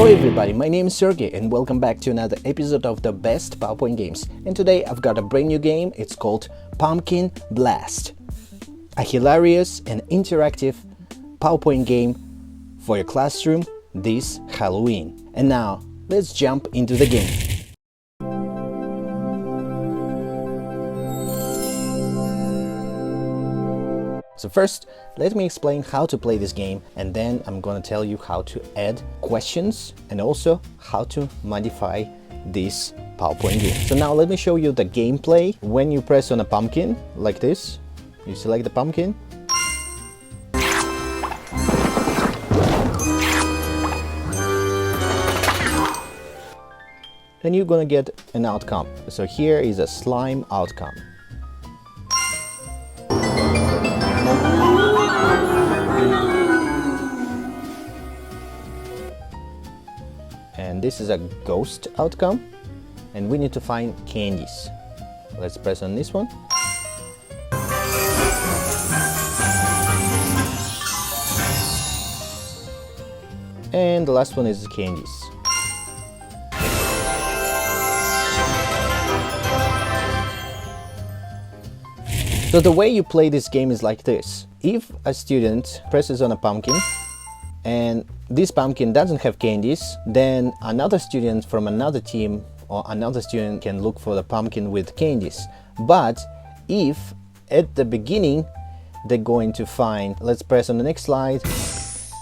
everybody, my name is Sergey and welcome back to another episode of the best PowerPoint games. And today I've got a brand new game. It's called Pumpkin Blast, a hilarious and interactive PowerPoint game for your classroom this Halloween. And now let's jump into the game. So first, let me explain how to play this game, and then I'm gonna tell you how to add questions and also how to modify this PowerPoint game. So now let me show you the gameplay. When you press on a pumpkin like this, you select the pumpkin. Then you're gonna get an outcome. So here is a slime outcome. And this is a ghost outcome, and we need to find candies. Let's press on this one. And the last one is candies. So the way you play this game is like this. If a student presses on a pumpkin and this pumpkin doesn't have candies, then another student from another team or another student can look for the pumpkin with candies. But if at the beginning they're going to find, let's press on the next slide,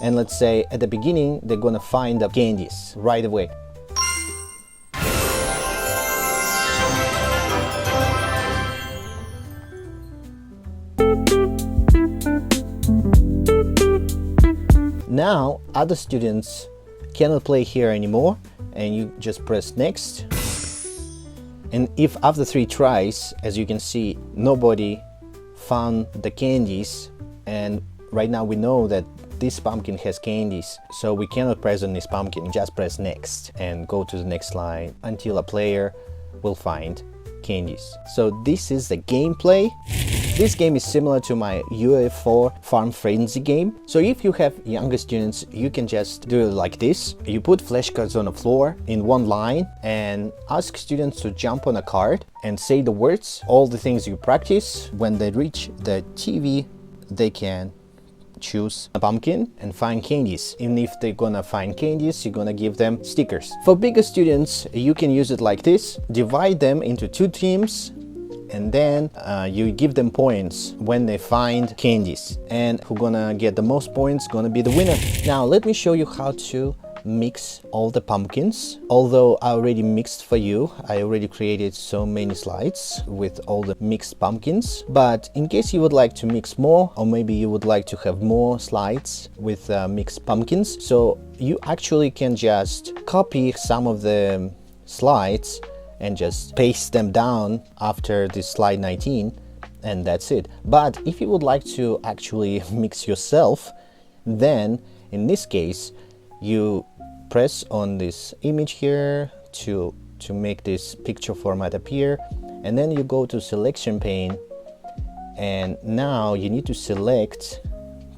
and let's say at the beginning they're gonna find the candies right away. Now other students cannot play here anymore, and you just press next. And if after 3 tries, as you can see, nobody found the candies, and right now we know that this pumpkin has candies, so we cannot press on this pumpkin. Just press next and go to the next slide until a player will find candies. So this is the gameplay. This game is similar to my UFO Farm Frenzy game. So if you have younger students, you can just do it like this. You put flashcards on the floor in one line and ask students to jump on a card and say the words, all the things you practice. When they reach the TV, they can choose a pumpkin and find candies. Even if they're gonna find candies, you're gonna give them stickers. For bigger students, you can use it like this. Divide them into 2 teams, and then you give them points when they find candies, and who's gonna get the most points gonna be the winner. Now let me show you how to mix all the pumpkins. Although I already mixed for you, I already created so many slides with all the mixed pumpkins, but in case you would like to mix more, or maybe you would like to have more slides with mixed pumpkins, so you actually can just copy some of the slides and just paste them down after this slide 19, and that's it. But if you would like to actually mix yourself, then in this case you press on this image here to make this picture format appear, and then you go to selection pane, and now you need to select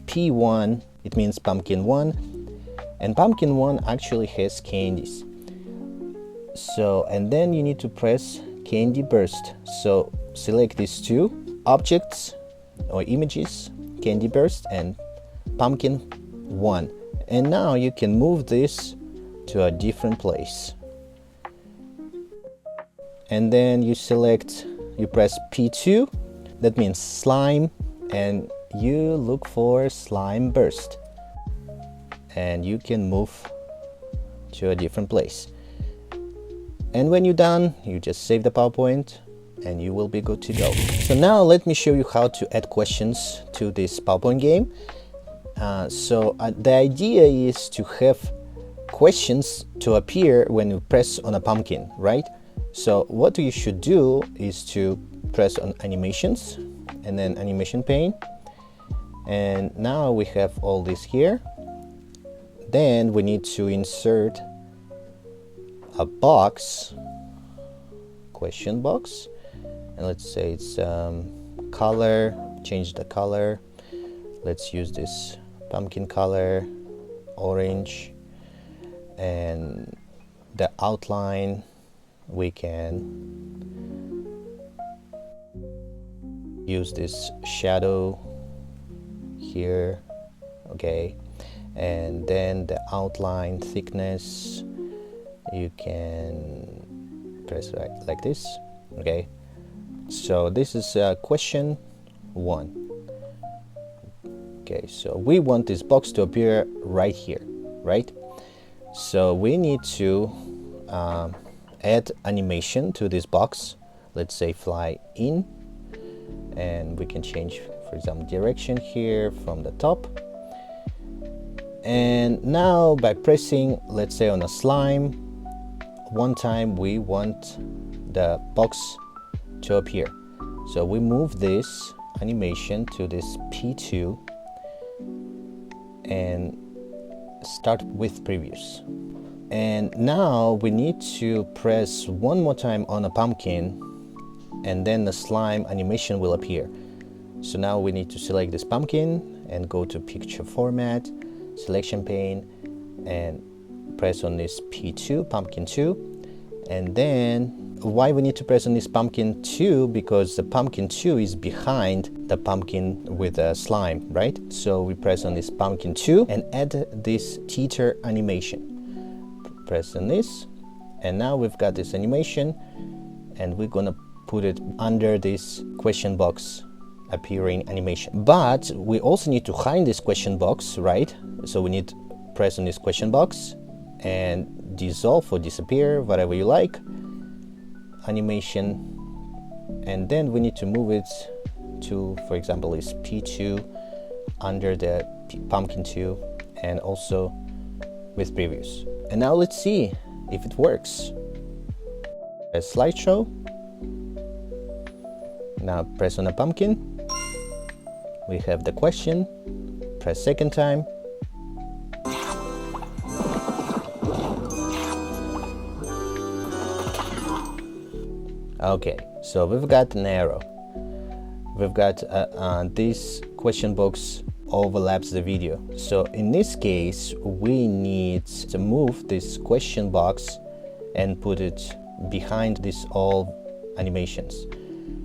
P1. It means pumpkin 1, and pumpkin 1 actually has candies. So, and then you need to press candy burst. So select these 2 objects or images, candy burst and pumpkin 1. And now you can move this to a different place. And then you press P2, that means slime, and you look for slime burst. And you can move to a different place. And when you're done, you just save the PowerPoint and you will be good to go. So now let me show you how to add questions to this PowerPoint game. The idea is to have questions to appear when you press on a pumpkin, right? So what you should do is to press on animations and then animation pane. And now we have all this here. Then we need to insert a box, question box, and let's say it's color, change the color. Let's use this pumpkin color, orange, and the outline we can use this shadow here, okay, and then the outline thickness you can press like this, okay. So this is question 1. Okay, so we want this box to appear right here, right? So we need to add animation to this box. Let's say fly in, and we can change, for example, direction here from the top. And now by pressing, let's say on a slime, one time we want the box to appear. So we move this animation to this P2 and start with previous. And now we need to press one more time on a pumpkin, and then the slime animation will appear. So now we need to select this pumpkin and go to picture format, selection pane, and press on this P2, pumpkin 2. And then why we need to press on this pumpkin 2? Because the pumpkin 2 is behind the pumpkin with the slime, right? So we press on this pumpkin 2 and add this teeter animation. Press on this, and now we've got this animation, and we're gonna put it under this question box appearing animation. But we also need to hide this question box, right? So we need to press on this question box and dissolve or disappear, whatever you like, animation, and then we need to move it to, for example, is P2 under the pumpkin 2, and also with previous. And now let's see if it works. A slideshow. Now press on a pumpkin. We have the question. Press second time. Okay, so we've got an arrow. We've got this question box overlaps the video. So in this case, we need to move this question box and put it behind this all animations.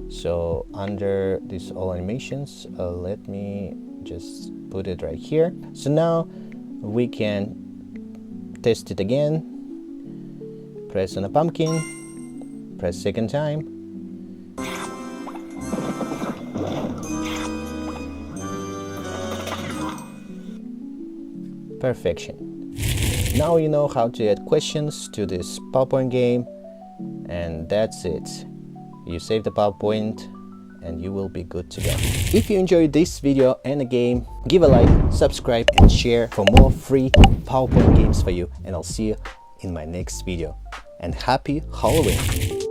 So under this all animations, let me just put it right here. So now we can test it again. Press on a pumpkin, press second time. Perfection. Now you know how to add questions to this PowerPoint game, and that's it. You save the PowerPoint and you will be good to go. If you enjoyed this video and the game, give a like, subscribe and share for more free PowerPoint games for you, and I'll see you in my next video. And happy Halloween!